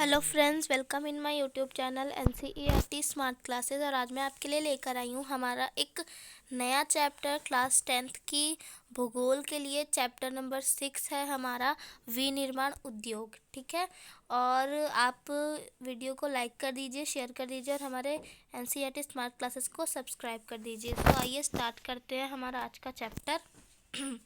Hello friends, welcome in my YouTube channel NCERT smart classes. और आज मैं आपके लिए लेकर आई हूँ हमारा एक नया चैप्टर क्लास 10th की भूगोल के लिए। चैप्टर नंबर 6 है हमारा विनिर्माण उद्योग। ठीक है, और आप वीडियो को लाइक कर दीजिए, शेयर कर दीजिए और हमारे NCERT स्मार्ट क्लासेस को सब्सक्राइब कर दीजिए। तो आइए स्टार्ट करते हैं हमारा आज का चैप्टर।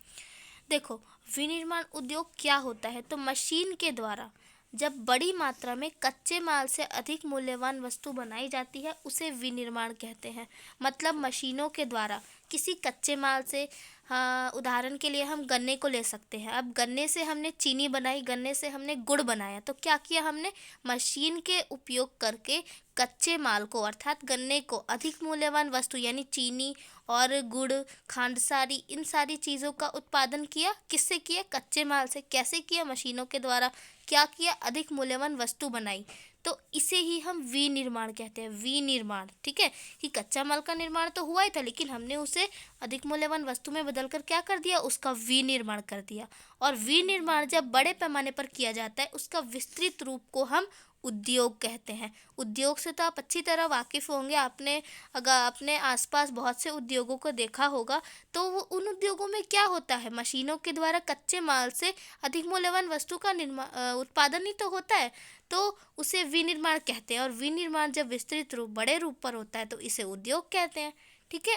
देखो, विनिर्माण उद्योग क्या होता है। तो मशीन के द्वारा जब बड़ी मात्रा में कच्चे माल से अधिक मूल्यवान वस्तु बनाई जाती है उसे विनिर्माण कहते हैं। मतलब मशीनों के द्वारा किसी कच्चे माल से, हाँ, उदाहरण के लिए हम गन्ने को ले सकते हैं। अब गन्ने से हमने चीनी बनाई, गन्ने से हमने गुड़ बनाया, तो क्या किया हमने, मशीन के उपयोग करके कच्चे माल को अर्थात गन्ने को अधिक मूल्यवान वस्तु यानी चीनी और गुड़, खांडसारी, इन सारी चीज़ों का उत्पादन किया। किससे किया, कच्चे माल से। कैसे किया, मशीनों के द्वारा। क्या किया, अधिक मूल्यवान वस्तु बनाई। तो इसे ही हम विनिर्माण कहते हैं, विनिर्माण। ठीक है, कि कच्चा माल का निर्माण तो हुआ ही था लेकिन हमने उसे अधिक मूल्यवान वस्तु में बदलकर क्या कर दिया, उसका विनिर्माण कर दिया। और विनिर्माण जब बड़े पैमाने पर किया जाता है उसका विस्तृत रूप को हम उद्योग कहते हैं। उद्योग से तो आप अच्छी तरह वाकिफ़ होंगे। आपने अगर अपने आसपास बहुत से उद्योगों को देखा होगा तो वो उन उद्योगों में क्या होता है, मशीनों के द्वारा कच्चे माल से अधिक मूल्यवान वस्तु का उत्पादन ही तो होता है। तो उसे विनिर्माण कहते हैं। और विनिर्माण जब विस्तृत रूप, बड़े रूप पर होता है तो इसे उद्योग कहते हैं। ठीक है।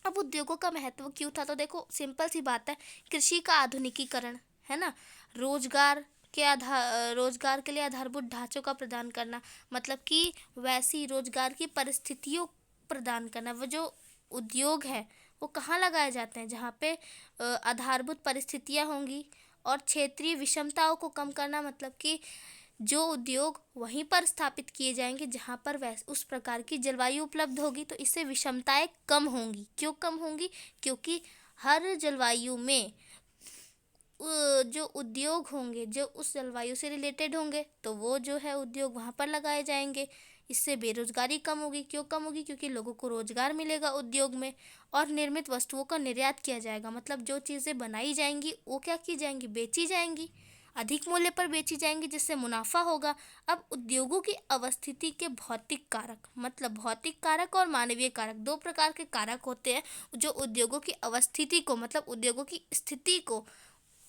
अब उद्योगों का महत्व क्यों था, तो देखो सिंपल सी बात है, कृषि का आधुनिकीकरण है ना, रोजगार के लिए आधारभूत ढांचों का प्रदान करना, मतलब कि वैसी रोजगार की परिस्थितियों प्रदान करना। वो जो उद्योग है वो कहाँ लगाए जाते हैं, जहाँ पे आधारभूत परिस्थितियाँ होंगी। और क्षेत्रीय विषमताओं को कम करना, मतलब कि जो उद्योग वहीं पर स्थापित किए जाएंगे जहाँ पर उस प्रकार की जलवायु उपलब्ध होगी, तो इससे विषमताएं कम होंगी। क्यों कम होंगी, क्योंकि हर जलवायु में जो उद्योग होंगे जो उस जलवायु से रिलेटेड होंगे तो वो जो है उद्योग वहाँ पर लगाए जाएंगे। इससे बेरोजगारी कम होगी। क्यों कम होगी, क्योंकि लोगों को रोजगार मिलेगा उद्योग में। और निर्मित वस्तुओं का निर्यात किया जाएगा, मतलब जो चीज़ें बनाई जाएंगी वो क्या की जाएंगी, बेची जाएंगी, अधिक मूल्य पर बेची जाएंगी, जिससे मुनाफा होगा। अब उद्योगों की अवस्थिति के भौतिक कारक, मतलब भौतिक कारक और मानवीय कारक, दो प्रकार के कारक होते हैं जो उद्योगों की अवस्थिति को, मतलब उद्योगों की स्थिति को,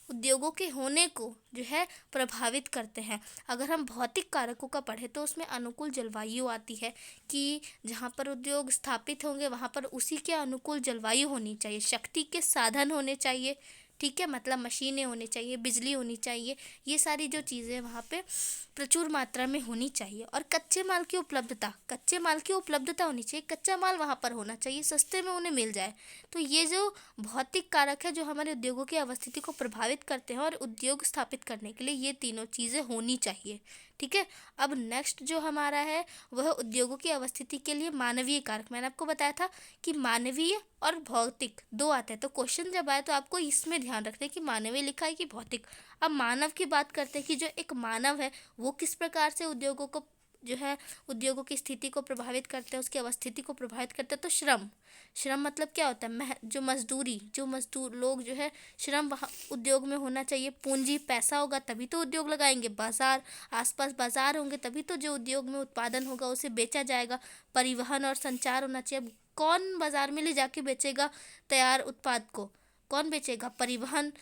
उद्योगों के होने को जो है प्रभावित करते हैं। अगर हम भौतिक कारकों का पढ़ें तो उसमें अनुकूल जलवायु आती है, कि जहाँ पर उद्योग स्थापित होंगे वहाँ पर उसी के अनुकूल जलवायु होनी चाहिए, शक्ति के साधन होने चाहिए। ठीक है, मतलब मशीनें होनी चाहिए, बिजली होनी चाहिए, ये सारी जो चीज़ें वहाँ पे प्रचुर मात्रा में होनी चाहिए। और कच्चे माल की उपलब्धता, कच्चे माल की उपलब्धता होनी चाहिए, कच्चा माल वहाँ पर होना चाहिए, सस्ते में उन्हें मिल जाए। तो ये जो भौतिक कारक है जो हमारे उद्योगों की अवस्थिति को प्रभावित करते हैं और उद्योग स्थापित करने के लिए ये तीनों चीज़ें होनी चाहिए। ठीक है। अब नेक्स्ट जो हमारा है वह उद्योगों की अवस्थिति के लिए मानवीय कारक। मैंने आपको बताया था कि मानवीय और भौतिक दो आते हैं, तो क्वेश्चन जब आए तो आपको इसमें ध्यान रखना है कि मानवीय लिखा है कि भौतिक। अब मानव की बात करते हैं कि जो एक मानव है वो किस प्रकार से उद्योगों को जो है उद्योगों की स्थिति को प्रभावित करते हैं, उसकी अवस्थिति को प्रभावित करते हैं। तो श्रम, श्रम मतलब क्या होता है, जो मजदूर लोग जो है, श्रम वहाँ उद्योग में होना चाहिए। पूंजी, पैसा होगा तभी तो उद्योग लगाएंगे। बाजार, आसपास बाजार होंगे तभी तो जो उद्योग में उत्पादन होगा उसे बेचा जाएगा। परिवहन और संचार होना चाहिए। अब कौन बाजार में ले जाके बेचेगा तैयार उत्पाद को, कौन बेचेगा, परिवहन।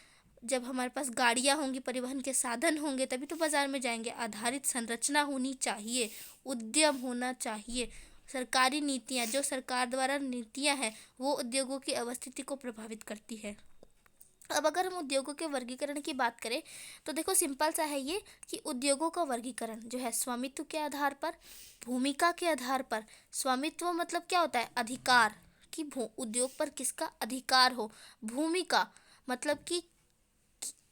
जब हमारे पास गाड़ियाँ होंगी, परिवहन के साधन होंगे तभी तो बाजार में जाएंगे। आधारित संरचना होनी चाहिए, उद्यम होना चाहिए। सरकारी नीतियाँ, जो सरकार द्वारा नीतियाँ हैं वो उद्योगों की अवस्थिति को प्रभावित करती है। अब अगर हम उद्योगों के वर्गीकरण की बात करें तो देखो सिंपल सा है ये, कि उद्योगों का वर्गीकरण जो है स्वामित्व के आधार पर, भूमिका के आधार पर। स्वामित्व मतलब क्या होता है, अधिकार, कि उद्योग पर किसका अधिकार हो। भूमिका मतलब कि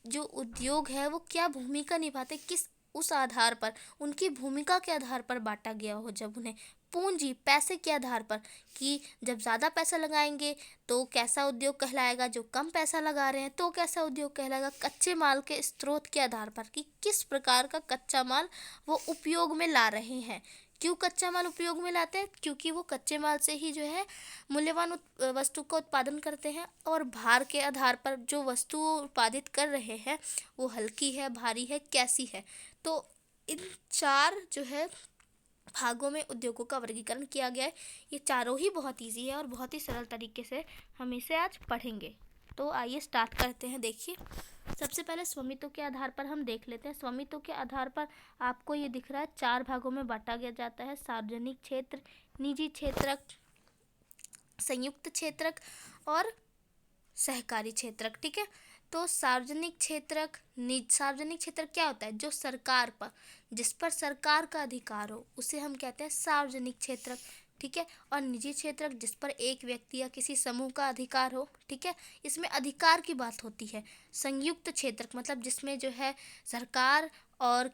जो उद्योग है वो क्या भूमिका निभाते, किस उस आधार पर, उनकी भूमिका के आधार पर बांटा गया हो। जब उन्हें पूंजी, पैसे के आधार पर, कि जब ज़्यादा पैसा लगाएंगे तो कैसा उद्योग कहलाएगा, जो कम पैसा लगा रहे हैं तो कैसा उद्योग कहलाएगा। कच्चे माल के स्रोत के आधार पर, कि किस प्रकार का कच्चा माल वो उपयोग में ला रहे हैं। क्यों कच्चा माल उपयोग में लाते हैं, क्योंकि वो कच्चे माल से ही जो है मूल्यवान वस्तु का उत्पादन करते हैं। और भार के आधार पर जो वस्तु उत्पादित कर रहे हैं वो हल्की है, भारी है, कैसी है। तो इन 4 जो है भागों में उद्योगों का वर्गीकरण किया गया है। ये चारों ही बहुत इजी है और बहुत ही सरल तरीके से हम इसे आज पढ़ेंगे। तो आइए स्टार्ट करते हैं। देखिए, सबसे पहले स्वामित्व के आधार पर हम देख लेते हैं। स्वामित्व के आधार पर आपको ये दिख रहा है 4 भागों में बांटा गया जाता है: सार्वजनिक क्षेत्र, निजी क्षेत्रक, संयुक्त क्षेत्रक और सहकारी क्षेत्रक। ठीक है, तो सार्वजनिक क्षेत्रक सार्वजनिक क्षेत्रक क्या होता है? जो सरकार पर, जिस पर सरकार का अधिकार हो, उसे हम कहते हैं सार्वजनिक क्षेत्रक। ठीक है, और निजी क्षेत्रक जिस पर एक व्यक्ति या किसी समूह का अधिकार हो। ठीक है, इसमें अधिकार की बात होती है। संयुक्त क्षेत्रक मतलब जिसमें जो है सरकार और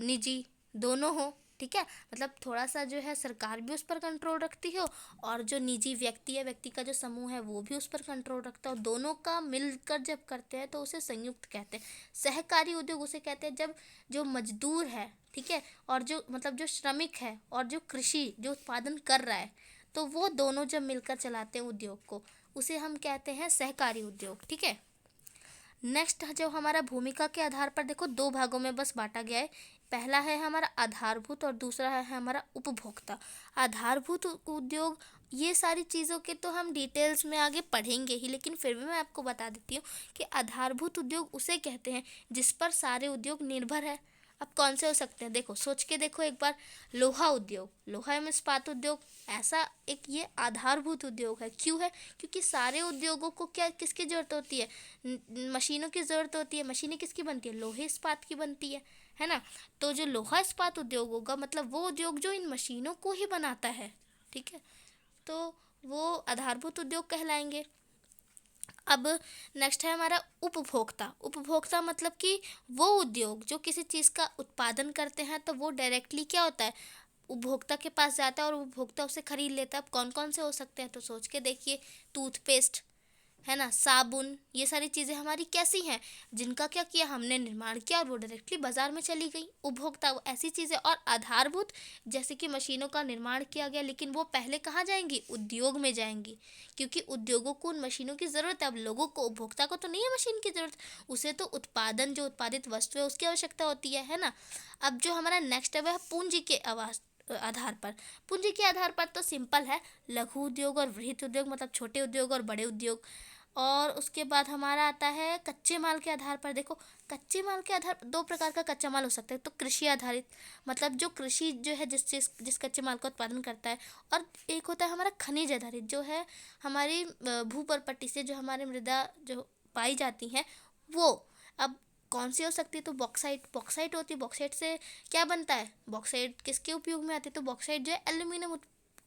निजी दोनों हो। ठीक है, मतलब थोड़ा सा जो है सरकार भी उस पर कंट्रोल रखती हो और जो निजी व्यक्ति या व्यक्ति का जो समूह है वो भी उस पर कंट्रोल रखता है, और दोनों का मिलकर जब करते हैं तो उसे संयुक्त कहते हैं। सहकारी उद्योग उसे कहते हैं जब जो मजदूर है, ठीक है, और जो मतलब जो श्रमिक है और जो कृषि जो उत्पादन कर रहा है, तो वो दोनों जब मिलकर चलाते हैं उद्योग को, उसे हम कहते हैं सहकारी उद्योग। ठीक है, नेक्स्ट जो हमारा भूमिका के आधार पर देखो 2 भागों में बस बांटा गया है। पहला है हमारा आधारभूत और दूसरा है हमारा उपभोक्ता। आधारभूत उद्योग, ये सारी चीज़ों के तो हम डिटेल्स में आगे पढ़ेंगे ही, लेकिन फिर भी मैं आपको बता देती हूँ कि आधारभूत उद्योग उसे कहते हैं जिस पर सारे उद्योग निर्भर है। अब कौन से हो सकते हैं? देखो, सोच के देखो एक बार। लोहा उद्योग, लोहा एवं इस्पात उद्योग, ऐसा एक ये आधारभूत उद्योग है। क्यों है? क्योंकि सारे उद्योगों को क्या किसकी ज़रूरत होती है? मशीनों की ज़रूरत होती है। मशीनें किसकी बनती है? लोहे इस्पात की बनती है ना। तो जो लोहा इस्पात उद्योग होगा, मतलब वो उद्योग जो इन मशीनों को ही बनाता है। ठीक है, तो वो आधारभूत उद्योग कहलाएंगे। अब नेक्स्ट है हमारा उपभोक्ता। उपभोक्ता मतलब कि वो उद्योग जो किसी चीज़ का उत्पादन करते हैं, तो वो डायरेक्टली क्या होता है, उपभोक्ता के पास जाता है और उपभोक्ता उसे खरीद लेता है। अब कौन कौन से हो सकते हैं? तो सोच के देखिए, टूथपेस्ट है ना, साबुन, ये सारी चीज़ें हमारी कैसी हैं, जिनका क्या किया हमने, निर्माण किया और वो डायरेक्टली बाजार में चली गई। उपभोक्ता वो ऐसी चीज़ें। और आधारभूत, जैसे कि मशीनों का निर्माण किया गया, लेकिन वो पहले कहाँ जाएंगी? उद्योग में जाएंगी, क्योंकि उद्योगों को उन मशीनों की ज़रूरत है। अब लोगों को, उपभोक्ता को तो नहीं है मशीन की ज़रूरत, उसे तो उत्पादन, जो उत्पादित वस्तु है उसकी आवश्यकता होती है ना। अब जो हमारा नेक्स्ट है वह पूंजी के आधार पर। पूंजी के आधार पर तो सिंपल है, लघु उद्योग और वृहत उद्योग, मतलब छोटे उद्योग और बड़े उद्योग। और उसके बाद हमारा आता है कच्चे माल के आधार पर। देखो, कच्चे माल के आधार पर 2 प्रकार का कच्चा माल हो सकता है। तो कृषि आधारित, मतलब जो कृषि जो है जिस कच्चे माल का उत्पादन करता है, और एक होता है हमारा खनिज आधारित, जो है हमारी भूपर्पट्टी से जो हमारी मृदा जो पाई जाती हैं वो। अब कौन सी हो सकती है? तो बॉक्साइट होती है। बॉक्साइट से क्या बनता है? बॉक्साइट किसके उपयोग में आती है? तो बॉक्साइट जो है एल्यूमिनियम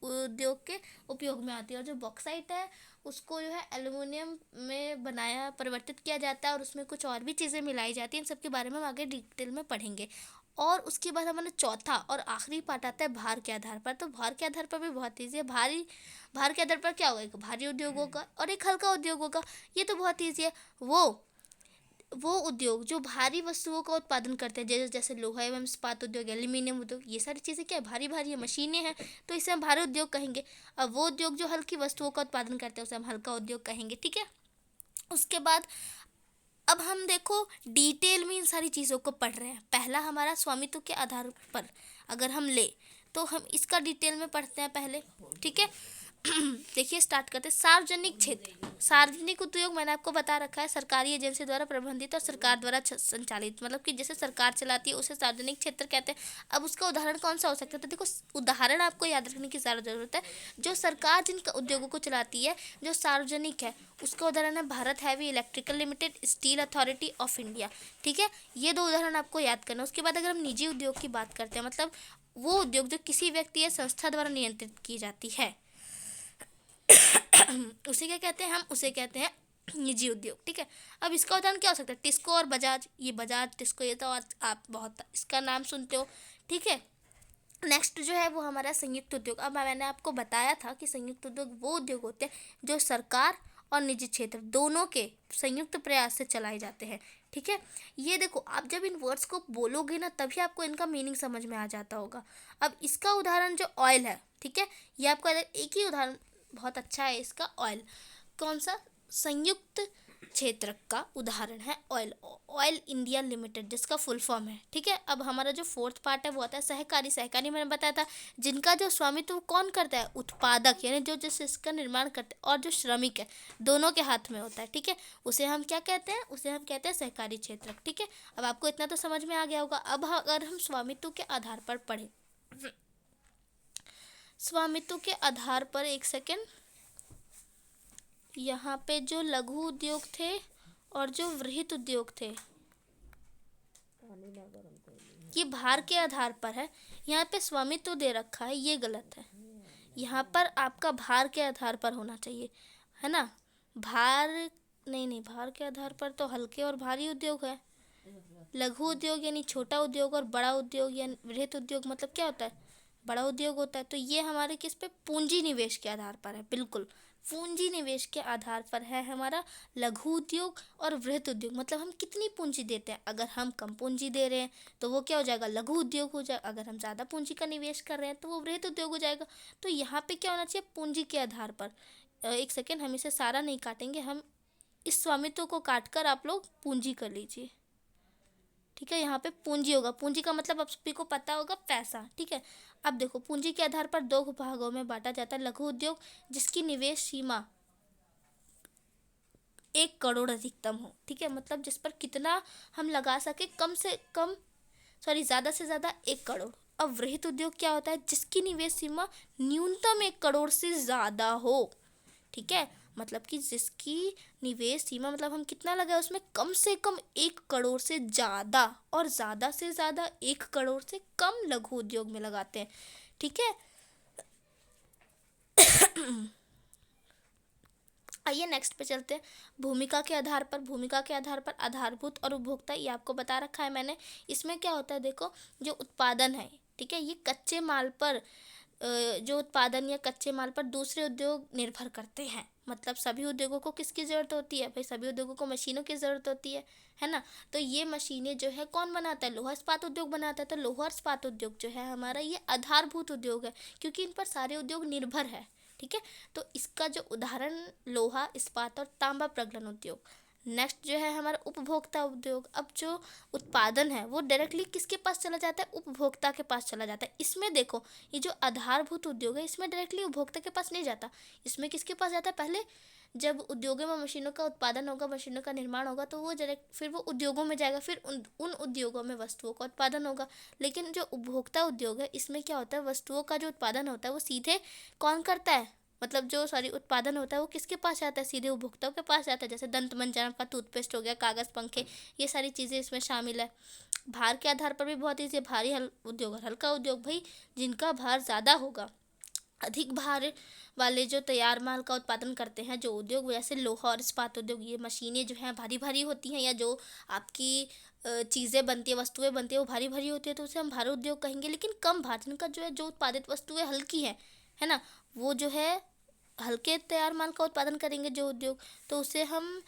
उद्योग के उपयोग में आती है। और जो बॉक्साइट है उसको जो है एल्युमिनियम में परिवर्तित किया जाता है और उसमें कुछ और भी चीज़ें मिलाई जाती हैं। इन सब के बारे में हम आगे डिटेल में पढ़ेंगे। और उसके बाद हमारा चौथा और आखिरी पार्ट आता है भार के आधार पर। तो भार के आधार पर भी बहुत ईजी है। भार के आधार पर क्या होगा? एक भारी उद्योग होगा और एक हल्का उद्योग होगा। ये तो बहुत ईजी है। वो उद्योग जो भारी वस्तुओं का उत्पादन करते हैं, जैसे जैसे लोहा एवं इस्पात उद्योग, एल्यूमिनियम उद्योग, ये सारी चीज़ें क्या है? भारी भारी है, मशीनें हैं, तो इसे हम भारी उद्योग कहेंगे। अब वो उद्योग जो हल्की वस्तुओं का उत्पादन करते हैं उसे हम हल्का उद्योग कहेंगे। ठीक है, उसके बाद अब हम देखो डिटेल में इन सारी चीज़ों को पढ़ रहे हैं। पहला हमारा स्वामित्व के आधार पर अगर हम ले, तो हम इसका डिटेल में पढ़ते हैं पहले। ठीक है, देखिए स्टार्ट करते हैं। सार्वजनिक क्षेत्र, सार्वजनिक उद्योग मैंने आपको बता रखा है, सरकारी एजेंसी द्वारा प्रबंधित और सरकार द्वारा संचालित, मतलब कि जैसे सरकार चलाती है उसे सार्वजनिक क्षेत्र कहते हैं। अब उसका उदाहरण कौन सा हो सकता है? तो देखो, उदाहरण आपको याद रखने की ज़्यादा ज़रूरत है। जो सरकार जिन उद्योगों को चलाती है जो सार्वजनिक है, उसका उदाहरण है Bharat heavy electrical limited, steel authority of India. ठीक है, ये 2 उदाहरण आपको याद करना। उसके बाद अगर हम निजी उद्योग की बात करते हैं, मतलब वो उद्योग जो किसी व्यक्ति या संस्था द्वारा नियंत्रित की जाती है, उसे क्या कहते हैं? हम उसे कहते हैं निजी उद्योग। ठीक है, अब इसका उदाहरण क्या हो सकता है? टिस्को और बजाज। ये बजाज, टिस्को, ये तो आप बहुत इसका नाम सुनते हो। ठीक है, नेक्स्ट जो है वो हमारा संयुक्त उद्योग। अब मैंने आपको बताया था कि संयुक्त उद्योग वो उद्योग होते हैं जो सरकार और निजी क्षेत्र दोनों के संयुक्त प्रयास से चलाए जाते हैं। ठीक है, ये देखो, आप जब इन वर्ड्स को बोलोगे ना, तभी आपको इनका मीनिंग समझ में आ जाता होगा। अब इसका उदाहरण जो ऑयल है, ठीक है, ये आपका एक ही उदाहरण बहुत अच्छा है इसका, ऑयल। कौन सा? संयुक्त क्षेत्र का उदाहरण है ऑयल ऑयल इंडिया लिमिटेड, जिसका फुल फॉर्म है। ठीक है, अब हमारा जो फोर्थ पार्ट है वो आता है सहकारी। सहकारी मैंने बताया था जिनका जो स्वामित्व कौन करता है, उत्पादक यानी जो जिस इसका निर्माण करते हैं, और जो श्रमिक है, दोनों के हाथ में होता है। ठीक है, उसे हम क्या कहते हैं, उसे हम कहते हैं सहकारी क्षेत्र। ठीक है, अब आपको इतना तो समझ में आ गया होगा। अब अगर हम स्वामित्व के आधार पर पढ़े, स्वामित्व के आधार पर, एक सेकेंड, यहाँ पे जो लघु उद्योग थे और जो वृहत उद्योग थे, ये भार के आधार पर है। यहाँ पे स्वामित्व दे रखा है, ये गलत है। यहाँ पर आपका भार के आधार पर होना चाहिए, है ना। भार नहीं, भार के आधार पर तो हल्के और भारी उद्योग है। लघु उद्योग यानी छोटा उद्योग, और बड़ा उद्योग यानी वृहत उद्योग मतलब क्या होता है, बड़ा उद्योग होता है। तो ये हमारे किस पे, पूंजी निवेश के आधार पर है। बिल्कुल पूंजी निवेश के आधार पर है हमारा लघु उद्योग और वृहत उद्योग। मतलब हम कितनी पूंजी देते हैं, अगर हम कम पूंजी दे रहे हैं तो वो क्या हो जाएगा, लघु उद्योग हो जाएगा। अगर हम ज़्यादा पूंजी का निवेश कर रहे हैं तो वो वृहत उद्योग हो जाएगा। तो यहाँ पे क्या होना चाहिए, पूंजी के आधार पर। एक सेकेंड, हम इसे सारा नहीं काटेंगे, हम इस स्वामित्व को काट कर आप लोग पूंजी कर लीजिए। ठीक है, यहाँ पे पूंजी होगा। पूंजी का मतलब आप सभी को पता होगा, पैसा। ठीक है, अब देखो पूंजी के आधार पर दो भागों में बांटा जाता है। लघु उद्योग जिसकी निवेश सीमा 1 करोड़ अधिकतम हो। ठीक है, मतलब जिस पर कितना हम लगा सके, कम से कम, सॉरी, ज़्यादा से ज़्यादा 1 करोड़। अब वृहत उद्योग क्या होता है, जिसकी निवेश सीमा न्यूनतम 1 करोड़ से ज़्यादा हो। ठीक है, मतलब कि जिसकी निवेश सीमा, मतलब हम कितना लगाए उसमें, कम से कम 1 करोड़ से ज़्यादा, और ज़्यादा से ज़्यादा 1 करोड़ से कम लघु उद्योग में लगाते हैं। ठीक है, आइए नेक्स्ट पे चलते हैं। भूमिका के आधार पर, भूमिका के आधार पर आधारभूत और उपभोक्ता, ये आपको बता रखा है मैंने। इसमें क्या होता है, देखो जो उत्पादन है, ठीक है, ये कच्चे माल पर, जो उत्पादन या कच्चे माल पर दूसरे उद्योग निर्भर करते हैं। मतलब सभी उद्योगों को किसकी ज़रूरत होती है भाई, सभी उद्योगों को मशीनों की ज़रूरत होती है ना। तो ये मशीनें जो है कौन बनाता है, लोहा इस्पात उद्योग बनाता है। तो लोहा इस्पात उद्योग जो है हमारा, ये आधारभूत उद्योग है, क्योंकि इन पर सारे उद्योग निर्भर है। ठीक है, तो इसका जो उदाहरण लोहा इस्पात और तांबा प्रगलन उद्योग। नेक्स्ट जो है हमारा उपभोक्ता उद्योग। अब जो उत्पादन है वो डायरेक्टली किसके पास चला जाता है, उपभोक्ता के पास चला जाता है। इसमें देखो, ये जो आधारभूत उद्योग है, इसमें डायरेक्टली उपभोक्ता के पास नहीं जाता। इसमें किसके पास जाता है, पहले जब उद्योगों में मशीनों का उत्पादन होगा, मशीनों का निर्माण होगा, तो वो डायरेक्ट फिर वो उद्योगों में जाएगा, फिर उन उद्योगों में वस्तुओं का उत्पादन होगा। लेकिन जो उपभोक्ता उद्योग है, इसमें क्या होता है, वस्तुओं का जो उत्पादन होता है वो सीधे कौन करता है, मतलब जो सारी उत्पादन होता है वो किसके पास आता है, सीधे उपभोक्ताओं के पास आता है। जैसे दंत मंजन का टूथपेस्ट हो गया, कागज़, पंखे, ये सारी चीज़ें इसमें शामिल है। भार के आधार पर भी बहुत ईजी है। भारी उद्योग और हल्का उद्योग, भाई जिनका भार ज़्यादा होगा, अधिक भार वाले जो तैयार माल का उत्पादन करते हैं जो उद्योग, जैसे लोहा और इस्पात उद्योग, ये मशीनें जो हैं भारी भारी होती हैं, या जो आपकी चीज़ें बनती है, वस्तुएं बनती है, वो भारी भारी होती है, तो उसे हम भारी उद्योग कहेंगे। लेकिन कम भार, जिनका जो है, जो उत्पादित वस्तुएं हल्की हैं, है ना, वो जो है हल्के तैयार माल का उत्पादन करेंगे जो उद्योग, तो उसे हम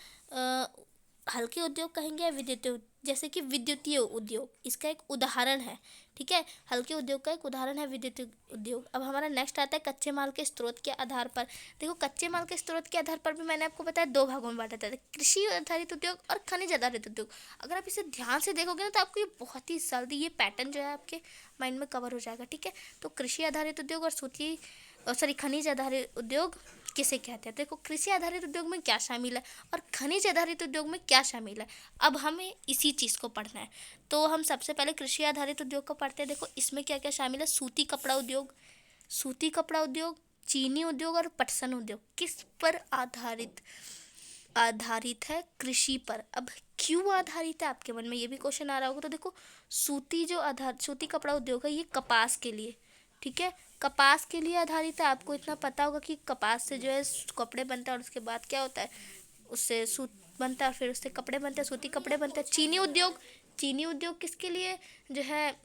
हल्के उद्योग कहेंगे, या विद्युतीय, जैसे कि विद्युतीय उद्योग इसका एक उदाहरण है। ठीक है, हल्के उद्योग का एक उदाहरण है विद्युतीय उद्योग। अब हमारा नेक्स्ट आता है कच्चे माल के स्रोत के आधार पर। देखो कच्चे माल के स्रोत के आधार पर भी मैंने आपको बताया 2 भागों में बांटा था, कृषि आधारित उद्योग और खनिज आधारित उद्योग। अगर आप इसे ध्यान से देखोगे ना, तो आपको ये बहुत ही जल्दी ये पैटर्न जो है आपके माइंड में कवर हो जाएगा। ठीक है, तो कृषि आधारित उद्योग और खनिज आधारित उद्योग किसे कहते हैं। देखो कृषि आधारित उद्योग में क्या शामिल है और खनिज आधारित उद्योग में क्या शामिल है, अब हमें इसी चीज़ को पढ़ना है। तो हम सबसे पहले कृषि आधारित उद्योग को पढ़ते हैं। देखो इसमें क्या क्या शामिल है, सूती कपड़ा उद्योग, चीनी उद्योग और पटसन उद्योग। किस पर आधारित है, कृषि पर। अब क्यों आधारित है, आपके मन में ये भी क्वेश्चन आ रहा होगा। तो देखो सूती कपड़ा उद्योग है, ये कपास के लिए, ठीक है, कपास के लिए आधारित है। आपको इतना पता होगा कि कपास से जो है कपड़े बनता है, और उसके बाद क्या होता है, उससे सूत बनता है, फिर उससे कपड़े बनते हैं, सूती कपड़े बनते हैं। चीनी उद्योग किसके लिए जो है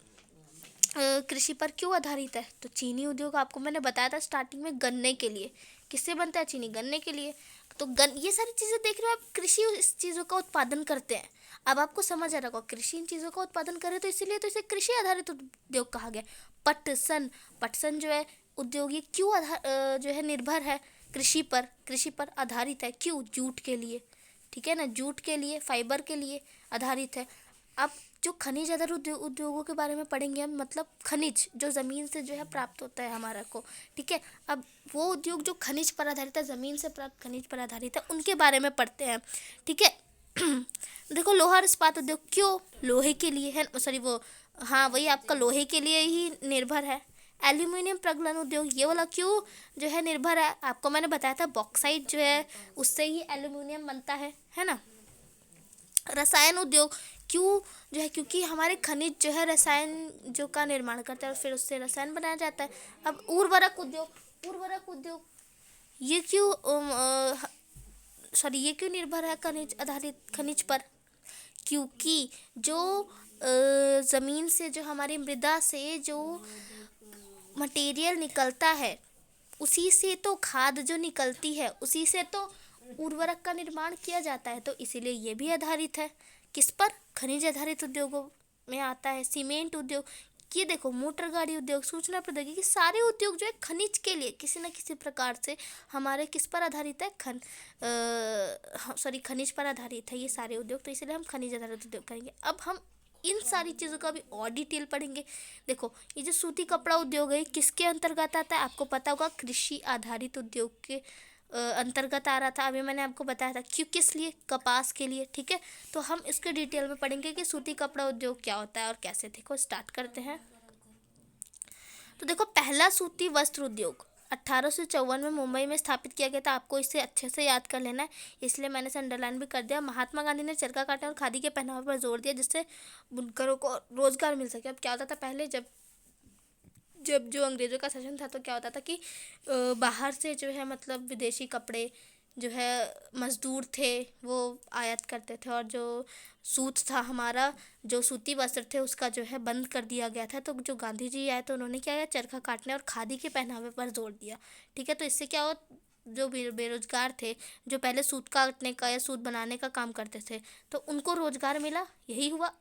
कृषि पर क्यों आधारित है, तो चीनी उद्योग आपको मैंने बताया था स्टार्टिंग में, गन्ने के लिए। किससे बनता है चीनी, गन्ने के लिए। तो ये सारी चीज़ें देख रहे हो आप, कृषि इस चीज़ों का उत्पादन करते हैं। अब आपको समझ आ रहा होगा, कृषि इन चीज़ों का उत्पादन करे तो इसीलिए तो इसे कृषि आधारित उद्योग कहा गया। पटसन जो है उद्योग, ये क्यों जो है निर्भर है कृषि पर आधारित है, क्यों, जूट के लिए। ठीक है ना, जूट के लिए, फाइबर के लिए आधारित है। अब जो खनिज आधारित उद्योगों के बारे में पढ़ेंगे हम, मतलब खनिज जो ज़मीन से जो है प्राप्त होता है हमारा को, ठीक है। अब वो उद्योग जो खनिज पर आधारित है, ज़मीन से प्राप्त खनिज पर आधारित है, उनके बारे में पढ़ते हैं, ठीक है। देखो लोहा और इस्पात उद्योग क्यों, लोहे के लिए है, सॉरी वो, हाँ वही आपका लोहे के लिए ही निर्भर है। एल्यूमिनियम प्रगलन उद्योग ये वाला क्यों जो है निर्भर है, आपको मैंने बताया था बॉक्साइट जो है उससे ही एल्यूमिनियम बनता है ना। रसायन उद्योग क्यों जो है, क्योंकि हमारे खनिज जो है रसायन जो का निर्माण करता है और फिर उससे रसायन बनाया जाता है। अब उर्वरक उद्योग ये क्यों ये क्यों निर्भर है खनिज आधारित खनिज पर, क्योंकि जो ज़मीन से जो हमारी मृदा से जो मटेरियल निकलता है उसी से तो खाद जो निकलती है उसी से तो उर्वरक का निर्माण किया जाता है, तो इसीलिए ये भी आधारित है किस पर, खनिज आधारित उद्योगों में आता है। सीमेंट उद्योग, ये देखो मोटर गाड़ी उद्योग, सूचना प्रौद्योगिकी, सारे उद्योग जो है खनिज के लिए किसी न किसी प्रकार से हमारे किस पर आधारित है, खनिज पर आधारित है ये सारे उद्योग, तो इसलिए हम खनिज आधारित उद्योग करेंगे। अब हम इन सारी चीज़ों का भी और डिटेल पढ़ेंगे। देखो ये जो सूती कपड़ा उद्योग है किसके अंतर्गत आता है, आपको पता होगा कृषि आधारित उद्योग के अंतर्गत आ रहा था। अभी मैंने आपको बताया था क्यों, किस लिए, कपास के लिए, ठीक है। तो हम इसके डिटेल में पढ़ेंगे कि सूती कपड़ा उद्योग क्या होता है और कैसे। देखो स्टार्ट करते हैं। तो देखो पहला सूती वस्त्र उद्योग 1854 में मुंबई में स्थापित किया गया था। आपको इसे अच्छे से याद कर लेना है, इसलिए मैंने इसे अंडरलाइन भी कर दिया। महात्मा गांधी ने चरखा काटने और खादी के पहनावे पर जोर दिया जिससे बुनकरों को रोजगार मिल सके। अब क्या होता था पहले, जब जो अंग्रेज़ों का शासन था तो क्या होता था कि बाहर से जो है मतलब विदेशी कपड़े जो है मज़दूर थे वो आयात करते थे, और जो सूत था हमारा, जो सूती वस्त्र थे उसका जो है बंद कर दिया गया था। तो जो गांधी जी आए तो उन्होंने क्या किया, चरखा काटने और खादी के पहनावे पर जोर दिया, ठीक है। तो इससे क्या हो, जो बेरोजगार थे, जो पहले सूत काटने का या सूत बनाने का काम करते थे, तो उनको रोजगार मिला, यही हुआ।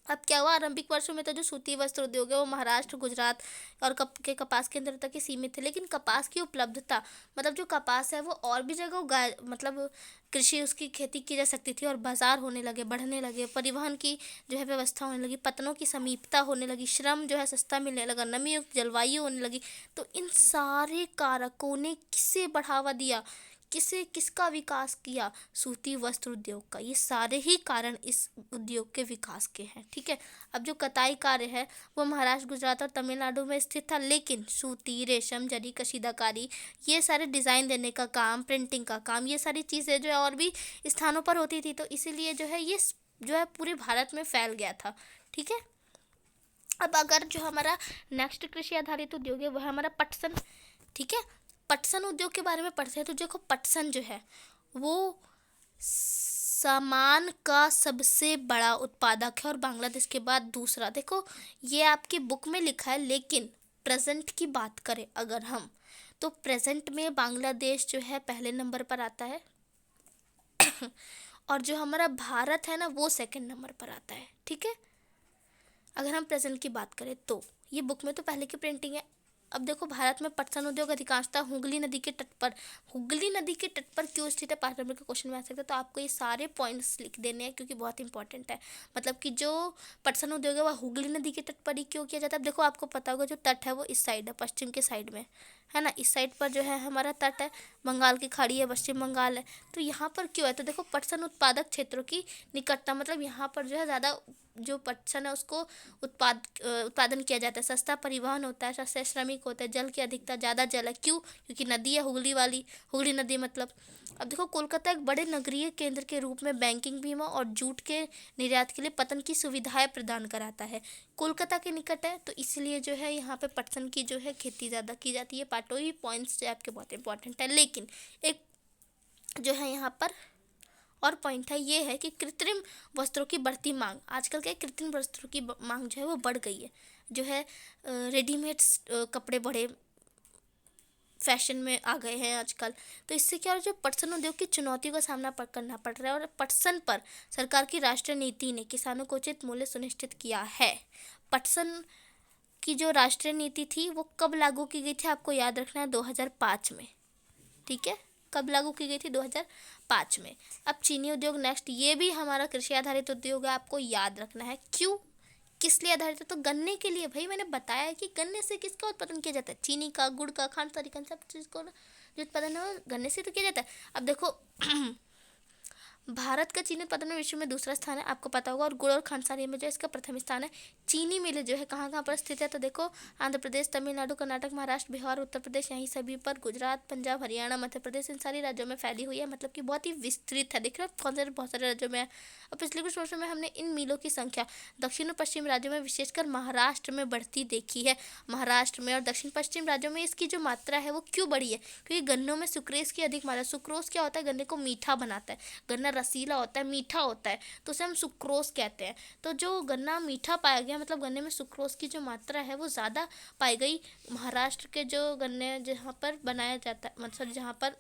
अब क्या हुआ, आरंभिक वर्षों में तो जो सूती वस्त्र उद्योग है वो महाराष्ट्र, गुजरात और कपास केंद्र तक ही सीमित थे। लेकिन कपास की उपलब्धता, मतलब जो कपास है वो और भी जगह उगाया, मतलब कृषि उसकी खेती की जा सकती थी, और बाजार होने लगे, बढ़ने लगे, परिवहन की जो है व्यवस्था होने लगी, पतनों की समीपता होने लगी, श्रम जो है सस्ता मिलने लगा, नमी युक्त जलवायु होने लगी। तो इन सारे कारकों ने किसे बढ़ावा दिया, किसका विकास किया, सूती वस्त्र उद्योग का। ये सारे ही कारण इस उद्योग के विकास के हैं, ठीक है। अब जो कताई कार्य है वो महाराष्ट्र, गुजरात और तमिलनाडु में स्थित था, लेकिन सूती, रेशम, जरी, कशीदाकारी, ये सारे डिज़ाइन देने का काम, प्रिंटिंग का काम, ये सारी चीज़ें जो है और भी स्थानों पर होती थी, तो इसीलिए जो है ये जो है पूरे भारत में फैल गया था, ठीक है। अब अगर जो हमारा नेक्स्ट कृषि आधारित उद्योग है वो है हमारा पटसन, ठीक है। पटसन उद्योग के बारे में पढ़ते हैं तो देखो पटसन जो है वो सामान का सबसे बड़ा उत्पादक है और बांग्लादेश के बाद दूसरा। देखो ये आपकी बुक में लिखा है, लेकिन प्रेजेंट की बात करें अगर हम, तो प्रेजेंट में बांग्लादेश जो है पहले नंबर पर आता है और जो हमारा भारत है ना वो सेकंड नंबर पर आता है, ठीक है। अगर हम प्रेजेंट की बात करें तो ये बुक में तो पहले की प्रिंटिंग है। अब देखो भारत में पटसन उद्योग अधिकांशतः हुगली नदी के तट पर क्यों स्थित है, पाठ नंबर का क्वेश्चन में आ सकता है। तो आपको ये सारे पॉइंट्स लिख देने हैं क्योंकि बहुत इंपॉर्टेंट है। मतलब कि जो पटसन उद्योग है वह हुगली नदी के तट पर ही क्यों किया जाता है। अब देखो आपको पता होगा जो तट है वो इस साइड है, पश्चिम के साइड में है ना, इस साइड पर जो है हमारा तट है, बंगाल की खाड़ी है, पश्चिम बंगाल है। तो यहाँ पर क्यों है, तो देखो पटसन उत्पादक क्षेत्रों की निकटता, मतलब यहाँ पर जो है ज़्यादा जो पटसन है उसको उत्पादन किया जाता है, सस्ता परिवहन होता है, सस्ते श्रमिक होते हैं, जल की अधिकता, ज़्यादा जल है, क्यों, क्योंकि नदी है हुगली नदी मतलब। अब देखो कोलकाता एक बड़े नगरीय केंद्र के रूप में बैंकिंग, बीमा और जूट के निर्यात के लिए पतन की सुविधाएं प्रदान कराता है, कोलकाता के निकट है, तो इसलिए जो है यहाँ पे पटसन की जो है खेती ज़्यादा की जाती है। पार्टों ही पॉइंट्स जो आपके बहुत इंपॉर्टेंट है, लेकिन एक जो है यहाँ पर और पॉइंट है, ये है कि कृत्रिम वस्त्रों की बढ़ती मांग, आजकल क्या कृत्रिम वस्त्रों की मांग जो है वो बढ़ गई है, जो है रेडीमेड कपड़े बड़े फैशन में आ गए हैं आजकल। तो इससे क्या हो रहा है, जो पटसन उद्योग की चुनौतियों का सामना करना पड़ रहा है, और पटसन पर सरकार की राष्ट्रीय नीति ने किसानों को उचित मूल्य सुनिश्चित किया है। पटसन की जो राष्ट्रीय नीति थी वो कब लागू की गई थी, आपको याद रखना है 2005 में, ठीक है। कब लागू की गई थी? 2005 में। अब चीनी उद्योग नेक्स्ट, ये भी हमारा कृषि आधारित उद्योग है, आपको याद रखना है। क्यों, किस लिए आधारित है? तो गन्ने के लिए। भाई मैंने बताया है कि गन्ने से किसका उत्पादन किया जाता है? चीनी का, गुड़ का, खांड सारी सब चीज़ को जो उत्पादन है वो गन्ने से तो किया जाता है। अब देखो भारत का चीनी उत्पादन में विश्व में दूसरा स्थान है, आपको पता होगा, और गुड़ और खांडसारी में जो है इसका प्रथम स्थान है। चीनी मिलें जो है कहाँ कहाँ पर स्थित है? तो देखो आंध्र प्रदेश, तमिलनाडु, कर्नाटक, महाराष्ट्र, बिहार, उत्तर प्रदेश, यहीं सभी पर, गुजरात, पंजाब, हरियाणा, मध्य प्रदेश, इन सारी राज्यों में फैली हुई है। मतलब कि बहुत ही विस्तृत है। देख रहे हो कौन से बहुत सारे राज्यों में है। और पिछले कुछ वर्षों में हमने इन मिलों की संख्या दक्षिण और पश्चिम राज्यों में, विशेषकर महाराष्ट्र में बढ़ती देखी है। महाराष्ट्र में और दक्षिण पश्चिम राज्यों में इसकी जो मात्रा है वो क्यों बढ़ी है? क्योंकि गन्नों में सुक्रेज की अधिक मात्रा। सुक्रोज क्या होता है? गन्ने को मीठा बनाता है। गन्ना रसीला होता है, मीठा होता है, तो उसे हम सुक्रोज कहते हैं। तो जो गन्ना मीठा पाया गया, मतलब गन्ने में सुक्रोज की जो मात्रा है वो ज़्यादा पाई गई महाराष्ट्र के जो गन्ने जहाँ पर बनाया जाता है, मतलब जहाँ पर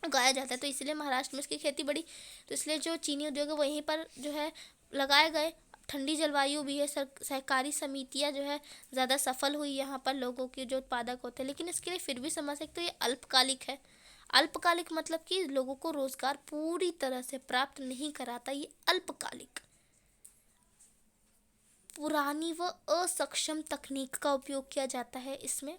उगाया जाता है, तो इसलिए महाराष्ट्र में इसकी खेती बढ़ी। तो इसलिए जो चीनी उद्योग है वहीं पर जो है लगाए गए। ठंडी जलवायु भी है, सहकारी समितियाँ जो है ज़्यादा सफल हुई यहाँ पर, लोगों के जो उत्पादक होते हैं। लेकिन इसके लिए फिर भी समझ सकते हो ये अल्पकालिक है। अल्पकालिक मतलब कि लोगों को रोजगार पूरी तरह से प्राप्त नहीं कराता, ये अल्पकालिक। पुरानी व असक्षम तकनीक का उपयोग किया जाता है इसमें।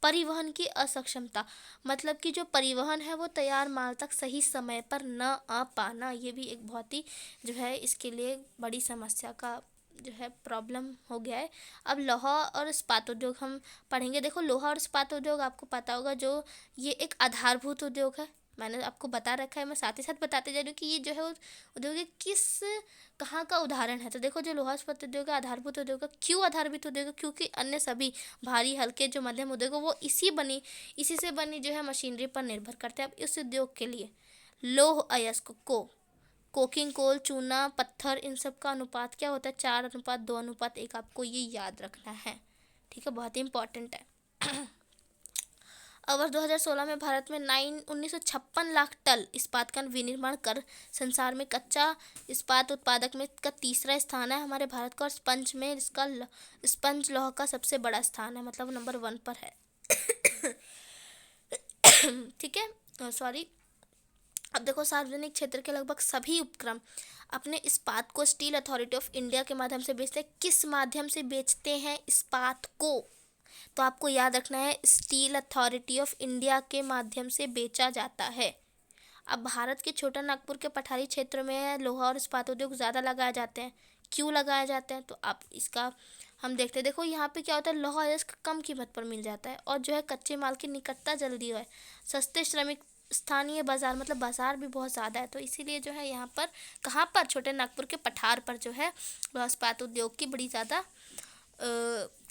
परिवहन की असक्षमता, मतलब कि जो परिवहन है वो तैयार माल तक सही समय पर न आ पाना, ये भी एक बहुत ही जो है इसके लिए बड़ी समस्या का जो है प्रॉब्लम हो गया है। अब लोहा और इस्पात उद्योग हम पढ़ेंगे। देखो लोहा और इस्पात उद्योग आपको पता होगा, जो ये एक आधारभूत उद्योग है, मैंने आपको बता रखा है। मैं साथ ही साथ बताते जा रही हूँ कि ये जो है उद्योग किस कहाँ का उदाहरण है। तो देखो जो लोहा इस्पात उद्योग है आधारभूत उद्योग है। क्यों आधारभूत उद्योग है? क्योंकि अन्य सभी भारी, हल्के जो मध्यम उद्योग है वो इसी से बनी जो है मशीनरी पर निर्भर करते हैं। अब इस उद्योग के लिए लौह अयस्क को, कोकिंग कोल, चूना, पत्थर, इन सब का अनुपात क्या होता है? 4:2:1। आपको ये याद रखना है, ठीक है, बहुत ही इंपॉर्टेंट है। वर्ष 2016 में भारत में 1956 लाख टन इस्पात का विनिर्माण कर संसार में कच्चा इस्पात उत्पादक में का तीसरा स्थान है हमारे भारत का। और स्पंज में इसका स्पंज लौह का सबसे बड़ा स्थान है, मतलब नंबर 1 पर है। ठीक है, सॉरी। अब देखो सार्वजनिक क्षेत्र के लगभग सभी उपक्रम अपने इस्पात को स्टील अथॉरिटी ऑफ इंडिया के माध्यम से बेचते हैं। किस माध्यम से बेचते हैं इस्पात को? तो आपको याद रखना है, स्टील अथॉरिटी ऑफ इंडिया के माध्यम से बेचा जाता है। अब भारत के छोटा नागपुर के पठारी क्षेत्र में लोहा और इस्पात उद्योग ज़्यादा लगाए जाते हैं। क्यों लगाए जाते हैं? तो आप इसका हम देखते हैं। देखो यहाँ पे क्या होता है, लोहा अयस्क कम कीमत पर मिल जाता है, और जो है कच्चे माल की निकटता जल्दी है, सस्ते श्रमिक, स्थानीय बाजार, मतलब बाजार भी बहुत ज़्यादा है। तो इसीलिए जो है यहाँ पर, कहाँ पर? छोटे नागपुर के पठार पर जो है लोहा इस्पात उद्योग की बड़ी ज़्यादा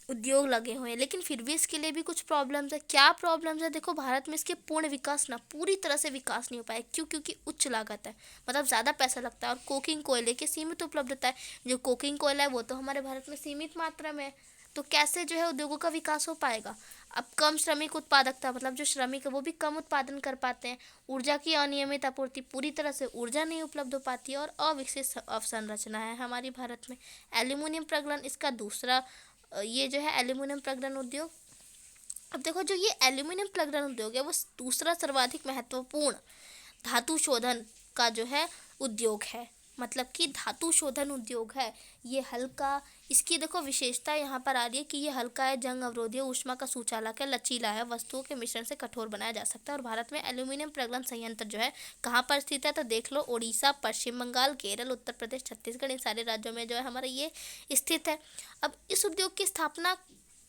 उद्योग लगे हुए हैं। लेकिन फिर भी इसके लिए भी कुछ प्रॉब्लम्स है। क्या प्रॉब्लम्स है? देखो भारत में इसके पूर्ण विकास ना, पूरी तरह से विकास नहीं हो पाया। क्यों? क्योंकि उच्च लागत है, मतलब ज़्यादा पैसा लगता है, और कोकिंग कोयले की सीमित उपलब्धता है। जो कोकिंग कोयला है वो तो हमारे भारत में सीमित मात्रा में है, तो कैसे जो है उद्योगों का विकास हो पाएगा? अब कम श्रमिक उत्पादकता, मतलब जो श्रमिक है वो भी कम उत्पादन कर पाते हैं। ऊर्जा की अनियमित आपूर्ति, पूरी तरह से ऊर्जा नहीं उपलब्ध हो पाती है। और अविकसित अवसंरचना है हमारी भारत में। एल्यूमिनियम प्रगलन इसका दूसरा, ये जो है एल्यूमिनियम प्रगलन उद्योग। अब देखो जो ये एल्यूमिनियम प्रगलन उद्योग है वो दूसरा सर्वाधिक महत्वपूर्ण धातु शोधन का जो है उद्योग है, मतलब कि धातु शोधन उद्योग है। ये हल्का, इसकी देखो विशेषता यहाँ पर आ रही है कि ये हल्का है, जंग अवरोधी है, ऊष्मा का सुचालक है, लचीला है, वस्तुओं के मिश्रण से कठोर बनाया जा सकता है। और भारत में एल्यूमिनियम प्रगलन संयंत्र जो है कहाँ पर स्थित है? तो देख लो, उड़ीसा, पश्चिम बंगाल, केरल, उत्तर प्रदेश, छत्तीसगढ़, इन सारे राज्यों में जो है हमारा ये स्थित है। अब इस उद्योग की स्थापना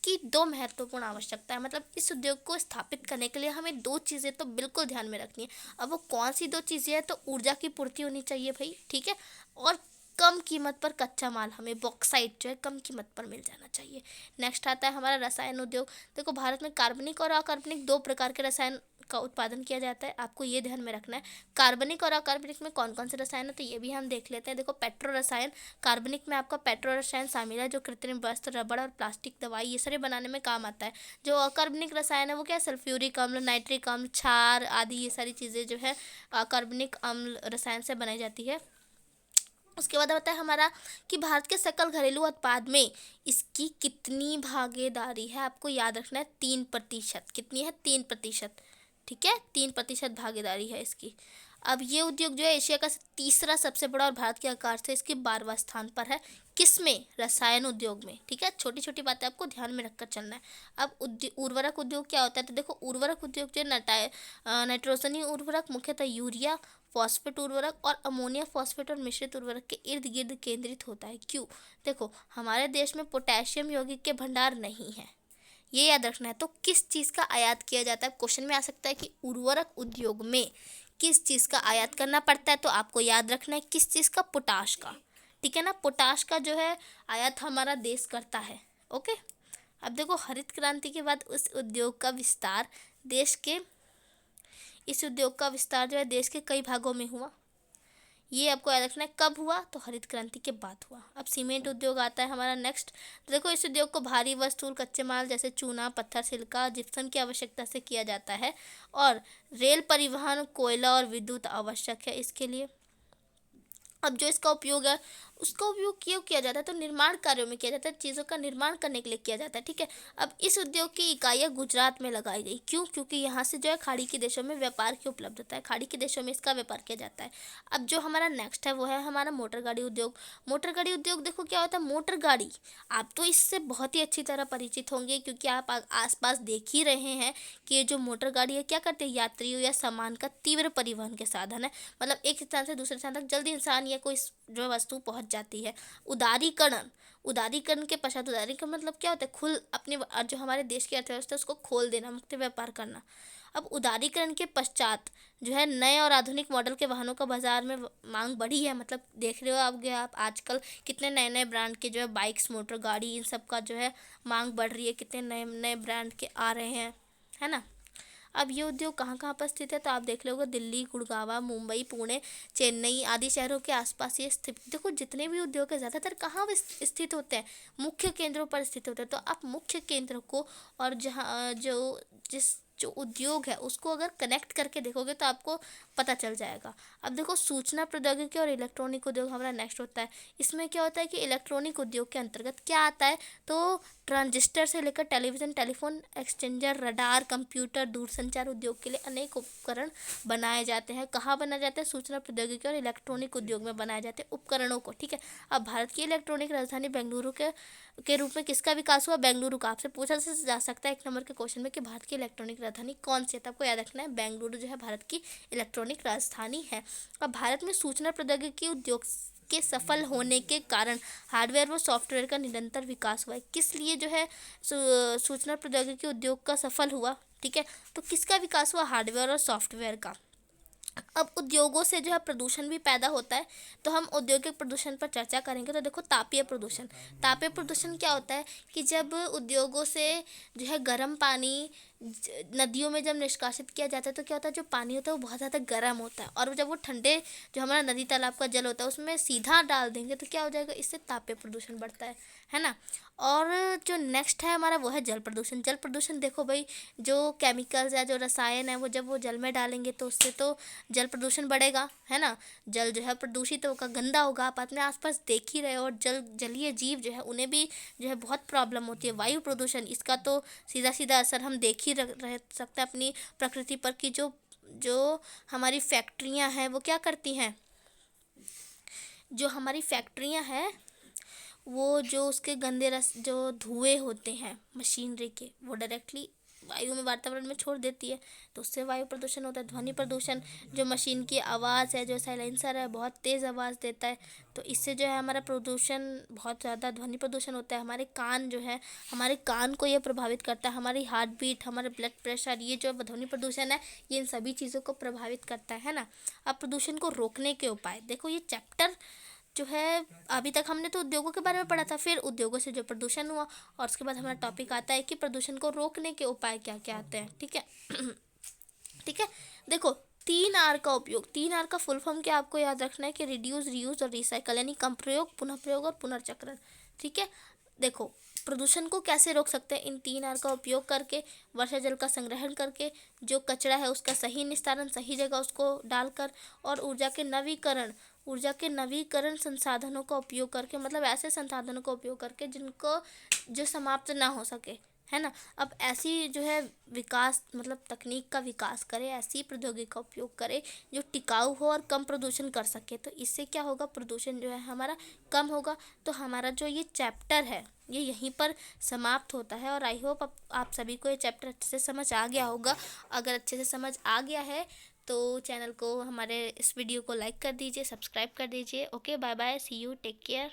की 2 महत्वपूर्ण आवश्यकता है, मतलब इस उद्योग को स्थापित करने के लिए हमें 2 चीज़ें तो बिल्कुल ध्यान में रखनी है। अब वो कौन सी 2 चीज़ें हैं? तो ऊर्जा की पूर्ति होनी चाहिए भाई, ठीक है, और कम कीमत पर कच्चा माल, हमें बॉक्साइट जो है कम कीमत पर मिल जाना चाहिए। नेक्स्ट आता है हमारा रसायन उद्योग। देखो भारत में कार्बनिक और अकार्बनिक 2 प्रकार के रसायन का उत्पादन किया जाता है, आपको ये ध्यान में रखना है। कार्बनिक और अकार्बनिक में कौन कौन से रसायन है, तो ये भी हम देख लेते हैं। देखो पेट्रो रसायन, कार्बनिक में आपका पेट्रो रसायन शामिल है, जो कृत्रिम वस्त्र, रबड़ और प्लास्टिक, दवाई, ये सारे बनाने में काम आता है। जो अकार्बनिक रसायन है वो क्या है? सल्फ्यूरिक अम्ल, नाइट्रिक अम्ल, क्षार आदि, ये सारी चीज़ें जो है अकार्बनिक अम्ल रसायन से बनाई जाती है। उसके बाद आता है हमारा कि भारत के सकल घरेलू उत्पाद में इसकी कितनी भागीदारी है? आपको याद रखना है 3%। कितनी है? 3%। ठीक है, 3% भागीदारी है इसकी। अब ये उद्योग जो है एशिया का तीसरा सबसे बड़ा और भारत के आकार से इसके 12वां स्थान पर है। किसमें? रसायन उद्योग में। ठीक है, छोटी छोटी बातें आपको ध्यान में रखकर चलना है। अब उर्वरक उद्योग क्या होता है? तो देखो, उर्वरक उद्योग जो नाइट्रोजनी उर्वरक, मुख्यतः यूरिया, फॉस्फेट उर्वरक और अमोनिया फॉस्फेट और मिश्रित उर्वरक के इर्द गिर्द केंद्रित होता है। क्यों? देखो, हमारे देश में पोटेशियम यौगिक के भंडार नहीं है, ये याद रखना है। तो किस चीज़ का आयात किया जाता है? क्वेश्चन में आ सकता है कि उर्वरक उद्योग में किस चीज़ का आयात करना पड़ता है, तो आपको याद रखना है किस चीज़ का? पोटाश का। ठीक है ना, पोटाश का जो है आयात हमारा देश करता है। ओके। अब देखो, हरित क्रांति के बाद उस उद्योग का विस्तार देश के इस उद्योग का विस्तार जो है देश के कई भागों में हुआ। ये आपको याद रखना है। कब हुआ? तो हरित क्रांति के बाद हुआ। अब सीमेंट उद्योग आता है हमारा नेक्स्ट। तो देखो, इस उद्योग को भारी वस्तु कच्चे माल जैसे चूना, पत्थर, सिलिका, जिप्सम की आवश्यकता से किया जाता है और रेल परिवहन, कोयला और विद्युत आवश्यक है इसके लिए। अब जो इसका उपयोग है उसका उपयोग क्यों किया जाता है? तो निर्माण कार्यों में किया जाता है, चीज़ों का निर्माण करने के लिए किया जाता है। ठीक है। अब इस उद्योग की इकाइयाँ गुजरात में लगाई गई। क्यों? क्योंकि यहाँ से जो है खाड़ी के देशों में व्यापार की उपलब्धता है, खाड़ी के देशों में इसका व्यापार किया जाता है। अब जो हमारा नेक्स्ट है वो है हमारा मोटर गाड़ी उद्योग। मोटर गाड़ी उद्योग देखो क्या होता है। मोटर गाड़ी, आप तो इससे बहुत ही अच्छी तरह परिचित होंगे क्योंकि आप आसपास देख ही रहे हैं कि ये जो मोटर गाड़ी है क्या करते हैं? यात्रियों या सामान का तीव्र परिवहन के साधन है। मतलब एक स्थान से दूसरे स्थान तक जल्दी इंसान या कोई जो वस्तु पहुंच जाती है। उदारीकरण, उदारीकरण के पश्चात, उदारीकरण मतलब क्या होता है? खुल अपने जो हमारे देश की अर्थव्यवस्था उसको खोल देना, मुक्त व्यापार करना। अब उदारीकरण के पश्चात जो है नए और आधुनिक मॉडल के वाहनों का बाजार में मांग बढ़ी है। मतलब देख रहे हो आप आजकल कितने नए नए ब्रांड के जो है बाइक्स, मोटर गाड़ी, इन सब का जो है मांग बढ़ रही है, कितने नए नए ब्रांड के आ रहे हैं, है ना। अब ये उद्योग कहाँ कहाँ पर स्थित है? तो आप देख लोगे दिल्ली, गुड़गांव, मुंबई, पुणे, चेन्नई आदि शहरों के आसपास ये स्थित। देखो, जितने भी उद्योग है ज़्यादातर कहाँ स्थित होते हैं? मुख्य केंद्रों पर स्थित होते हैं। तो आप मुख्य केंद्र को और जहाँ जो उद्योग है उसको अगर कनेक्ट करके देखोगे तो आपको पता चल जाएगा। अब देखो, सूचना प्रौद्योगिकी और इलेक्ट्रॉनिक उद्योग हमारा नेक्स्ट होता है। इसमें क्या होता है कि इलेक्ट्रॉनिक उद्योग के अंतर्गत क्या आता है? तो ट्रांजिस्टर से लेकर television, telephone exchanger, radar, computer, दूरसंचार उद्योग के लिए अनेक उपकरण बनाए जाते हैं। कहाँ बनाए जाते हैं? सूचना प्रौद्योगिकी और इलेक्ट्रॉनिक उद्योग में बनाए जाते हैं उपकरणों को। ठीक है। अब भारत की इलेक्ट्रॉनिक राजधानी बेंगलुरु के रूप में किसका विकास हुआ? बेंगलुरु का। आपसे पूछा जा सकता है 1 नंबर के क्वेश्चन में कि भारत की इलेक्ट्रॉनिक राजधानी कौन सी है? तो आपको याद रखना है बेंगलुरु जो है भारत की इलेक्ट्रॉनिक राजधानी है। अब भारत में सूचना प्रौद्योगिकी उद्योग के सफल होने के कारण हार्डवेयर व सॉफ्टवेयर का निरंतर विकास हुआ है। किस लिए जो है सूचना प्रौद्योगिकी उद्योग का सफल हुआ? ठीक है। तो किसका विकास हुआ? हार्डवेयर और सॉफ्टवेयर का। अब उद्योगों से जो है प्रदूषण भी पैदा होता है। तो हम औद्योगिक प्रदूषण पर चर्चा करेंगे। तो देखो, तापीय प्रदूषण। तापीय प्रदूषण क्या होता है कि जब उद्योगों से जो है गर्म पानी नदियों में जब निष्कासित किया जाता है तो क्या होता है? जो पानी होता है वो बहुत ज़्यादा गर्म होता है और जब वो ठंडे जो हमारा नदी तालाब का जल होता है उसमें सीधा डाल देंगे तो क्या हो जाएगा? इससे तापीय प्रदूषण बढ़ता है ना। और जो नेक्स्ट है हमारा वो है जल प्रदूषण। जल प्रदूषण देखो भाई, जो केमिकल्स या जो रसायन है वो जब वो जल में डालेंगे तो उससे तो जल प्रदूषण बढ़ेगा, है ना। जल जो है प्रदूषित होगा, गंदा होगा। आप अपने आसपास देख ही रहे हो। और जलीय जीव जो है उन्हें भी जो है बहुत प्रॉब्लम होती है। वायु प्रदूषण, इसका तो सीधा सीधा असर हम देख ही रह सकते हैं अपनी प्रकृति पर कि जो हमारी फैक्ट्रियां हैं वो क्या करती हैं? जो हमारी फैक्ट्रियां हैं वो जो उसके गंदे जो धुएं होते हैं मशीनरी के, वो डायरेक्टली वायु में, वातावरण में छोड़ देती है तो उससे वायु प्रदूषण होता है। ध्वनि प्रदूषण, जो मशीन की आवाज़ है, जो साइलेंसर है बहुत तेज़ आवाज़ देता है तो इससे जो है हमारा प्रदूषण बहुत ज़्यादा ध्वनि प्रदूषण होता है। हमारे कान जो है, हमारे कान को ये प्रभावित करता है। हमारी हार्ट बीट, हमारा ब्लड प्रेशर, ये जो ध्वनि प्रदूषण है ये इन सभी चीज़ों को प्रभावित करता है ना। अब प्रदूषण को रोकने के उपाय देखो, ये चैप्टर जो है अभी तक हमने तो उद्योगों के बारे में पढ़ा था, फिर उद्योगों से जो प्रदूषण हुआ और उसके बाद हमारा टॉपिक आता है कि प्रदूषण को रोकने के उपाय क्या क्या आते हैं। ठीक है। ठीक है। देखो, 3R का उपयोग, 3R का फुल फॉर्म क्या आपको याद रखना है कि रिड्यूस, रीयूज और रिसाइकल, यानी कम प्रयोग, पुनः प्रयोग और पुनर्चक्रण। ठीक है। देखो, प्रदूषण को कैसे रोक सकते हैं? इन 3R का उपयोग करके, वर्षा जल का संग्रहण करके, जो कचरा है उसका सही निस्तारण, सही जगह उसको डालकर, और ऊर्जा के नवीकरण संसाधनों का उपयोग करके, मतलब ऐसे संसाधनों का उपयोग करके जिनको जो समाप्त ना हो सके। है ना। अब ऐसी जो है विकास मतलब तकनीक का विकास करें, ऐसी प्रौद्योगिकी का उपयोग करें जो टिकाऊ हो और कम प्रदूषण कर सके। तो इससे क्या होगा, प्रदूषण जो है हमारा कम होगा। तो हमारा जो ये चैप्टर है ये यहीं पर समाप्त होता है। और आई होप आप सभी को ये चैप्टर अच्छे से समझ आ गया होगा। अगर अच्छे से समझ आ गया है तो चैनल को, हमारे इस वीडियो को लाइक कर दीजिए, सब्सक्राइब कर दीजिए। Okay, bye bye, see you, take care.